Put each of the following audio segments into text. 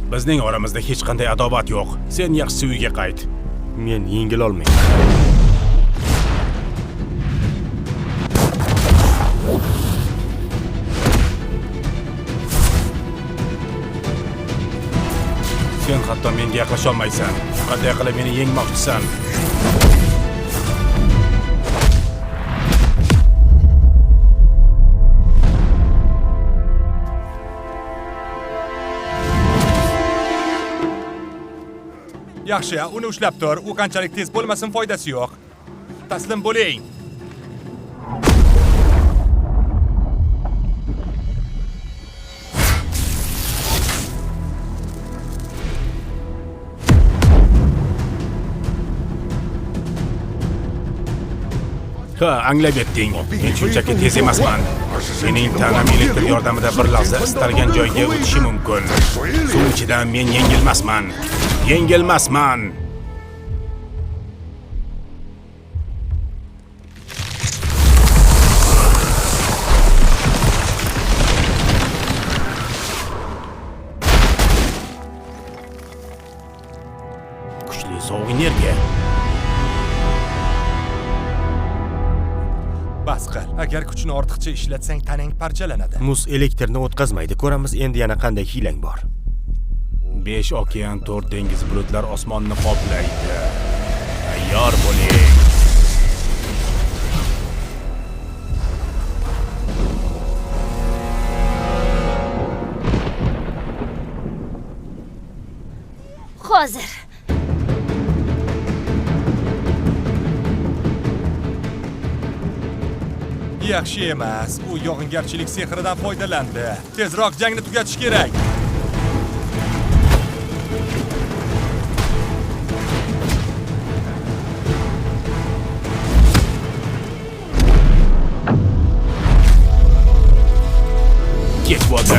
Bizning oramizda hech qanday adovat yo'q. Sen yaxshisi uyga qayt. Men yengil olmayman. Sen hatto menga yaqlasha olmaysan. Qanday qilib meni yengmoqchisan? Yaxshi, uni ushlab tur. U qanchalik tez bo'lmasin foydasi yo'q. Taslim bo'ling. Ha, anglab yetding. Men shunchaki tez emasman. Mening tanam elektr yordamida bir lahza istalgan joyga o'tishi mumkin. Suv ichidan men yengilmasman. Yengilmasman. Kuchli sovuq energiya. Bas qil. Agar kuchni ortiqcha ishlatsang, tanang parchalanadi. Muz elektrni o'tkazmaydi. Ko'ramiz endi yana qanday hiylang bor. 5 okean, 4 dengiz, bulutlar osmonni qoplaydi. Tayyor bo'ling. Hozir. Yaxshi emas. U yog'ingarchilik sehridan foydalandi. Tezroq jangni tugatish kerak. Kech bo'ldi.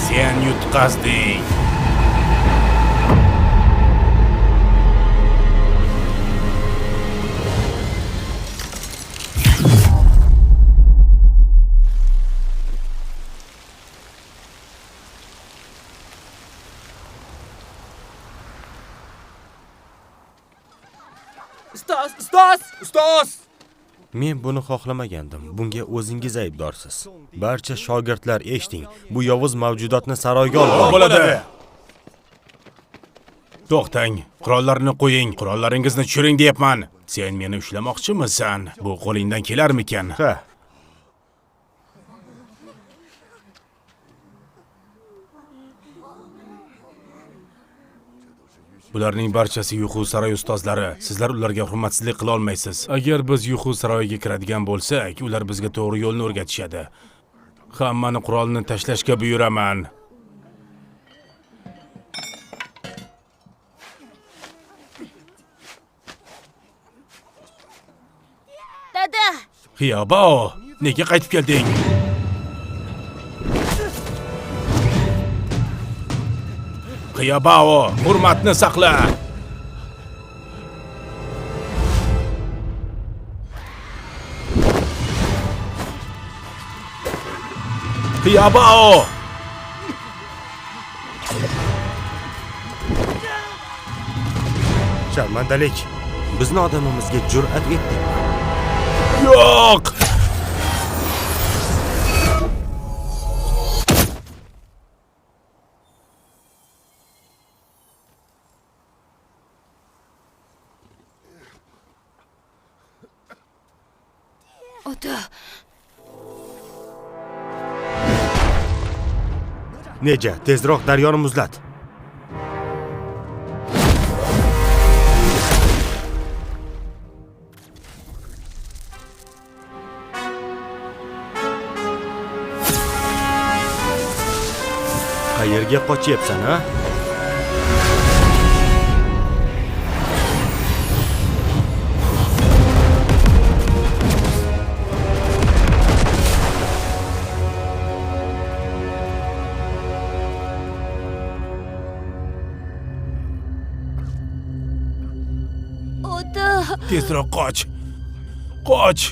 Sen yutqazding. Ustoz! Men buni xohlamagandim. Bunga o'zingiz aybdorsiz. Barcha shogirdlar eshiting. Bu yovuz mavjudotni saroyga olib Bo'ladi. To'xtang, qurollarni qo'ying. Qurollaringizni tushiring deyapman. Sen meni ushlamoqchimisan? Bu qo'lingdan kelarmikan? Ha. Bularning barchasi Yuxu saroy ustozlari. Sizlar ularga hurmatsizlik qila olmaysiz. Agar biz Yuxu saroyiga kiradigan bo'lsak, ular bizga to'g'ri yo'lni o'rgatishadi. Hammani qurolni tashlashga buyuraman. Dada. Xiyobao, nega qaytib kelding? Xiyobao, hurmatni saqla. Xiyobao! Sharmandalik. Bizni odamimizga jur'at etding. Yo'q! Ota. Neja, tezroq daryoni muzlat. Qayerga qochyapsan, ha? Tezroq qoch. Qoch.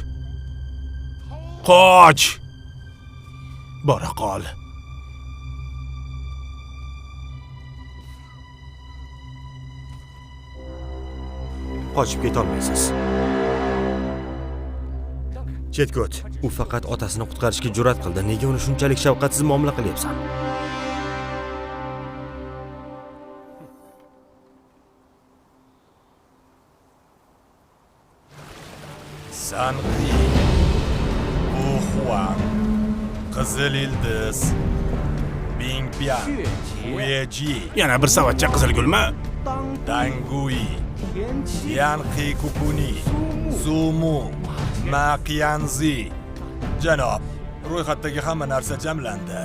Qoch. Bora qol. Qochib ketolmaysiz. Chetga o't. U faqat otasini qutqarishga jur'at qildi. Nega uni shunchalik shafqatsiz muomala qilyapsan? Sanqi, Uxuan, Qizil Ildiz, Bingpian, Ueji, Yana bir savatcha qizilgulmi? Dangui, Yanqi Kukuni, Zumu, Maqianzi. Janob, ro'yxatdagi hamma narsa jamlandi.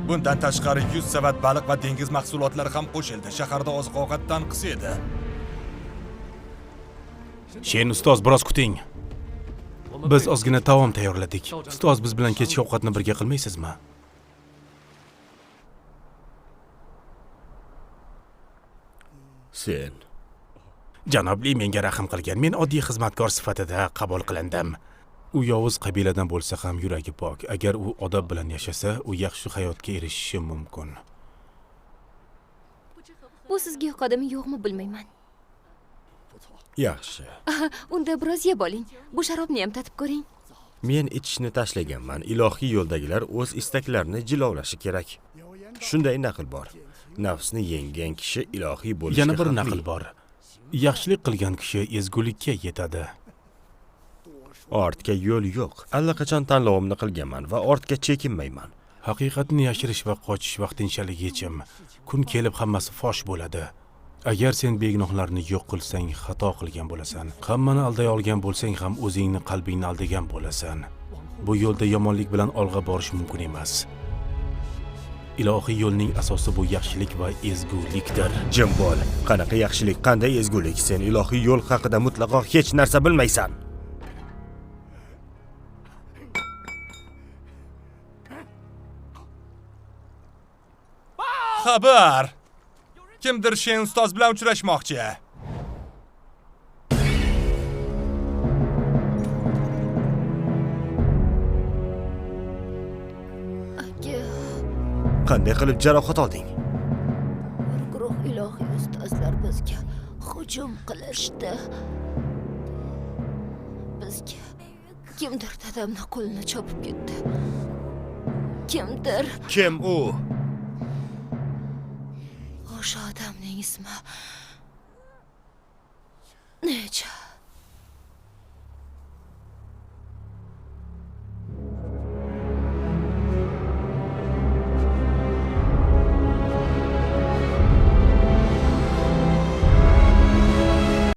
Bundan tashqari 100 savat baliq va dengiz mahsulotlari ham qo'shildi. Shaharda oziq-ovqat tanqis edi. Shen ustoz, biroz kuting. Biz ozgina taom tayyorladik. Ustoz, biz bilan kechki ovqatni birga qilmaysizmi? Sen Janobli menga rahim qilgan. Men oddiy xizmatkor sifatida qabul qilindim. U yovuz qabiladan bo'lsa ham yuragi pok. Agar u odob bilan yashasa, u yaxshi hayotga erishishi mumkin. Bu sizga yoqadimi, yo'qmi bilmayman. yaxshi. Unda biroz yeb oling. Bu sharobni ham tatib ko'ring. Men ichishni tashlaganman. Ilohiy yo'ldagilar o'z istaklarini jilovlashi kerak. Shunday naql bor. Nafsni yenggan kishi ilohiy bo'lishga Yana bir haqli. naql bor. Yaxshilik qilgan kishi ezgulikka yetadi. Ortga yo'l yo'q. Allaqachon tanlovimni qilganman va ortga chekinmayman. Haqiqatni yashirish va qochish vaqtinchalik yechim. Kun kelib hammasi fosh bo'ladi. Agar sen begunohlarni yo'q qilsang, xato qilgan bo'lasan. Hammani alday olgan bo'lsang ham o'zingni qalbingni aldagan bo'lasan. Bu yo'lda yomonlik bilan olg'a borish mumkin emas. Ilohiy yo'lning asosi bu yaxshilik va ezgulikdir. Jim bo'l. Qanaqa yaxshilik, qanday ezgulik? Sen ilohiy yo'l haqida mutlaqo hech narsa bilmaysan. Xabar! Kimdir Shen ustoz bilan uchrashmoqchi. Aka, Qanday qilib jarohat olding? bir guruh ilohiy ustozlar bizga hujum qilishdi. Bizga kimdir dadamni qo'lini chopib ketdi. Kimdir Kim u? o'sha odamning ismi